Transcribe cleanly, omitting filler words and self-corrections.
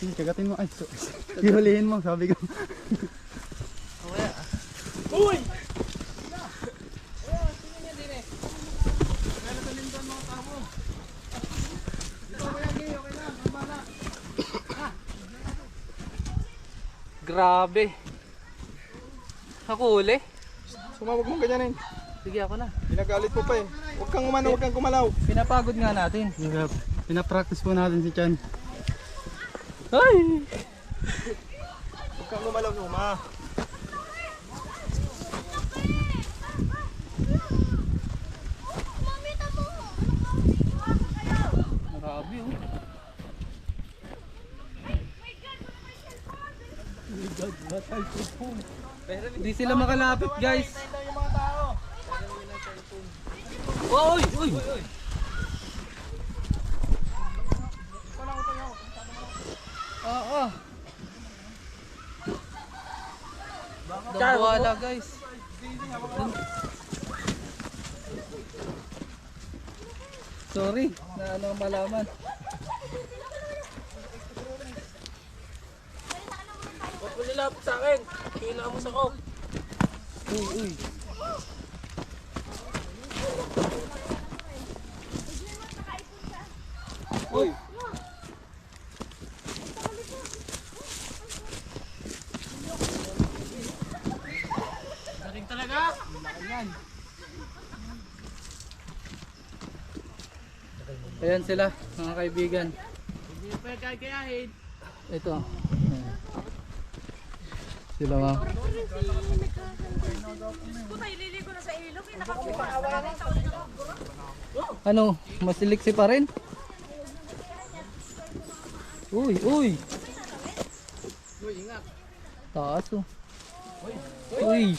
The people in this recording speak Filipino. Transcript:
Sige, kagatin mo. Ay, ihulihin mo, sabi ko. Okay. Uy! Grabe. Ako uli. Sumawag mong ganyanin. Sige ako na. Pinagalit mo pa eh. Huwag kang umano, huwag kang kumalaw. Pinapagod nga natin. Pinapractice po natin si Chan. Ay! Huwag kang gumalaw, Numa. Grabe oh. Hindi sila makalapit guys. Oy! Uy! Oo. Dawala guys. Sorry, na ano malaman. Huwag mo nilapit sa akin. Kinamos ako. Uy, uy. Uy! Dating talaga? Ayan sila, mga kaibigan. Hindi pa kaya-kayahin. Ito. Sila ma'am. Puta, ililigo na sa ilog. Nakakuha na sa Ano, masiliksi pa rin? Uy, uy. Uy, ingat. Taas oh. Uy.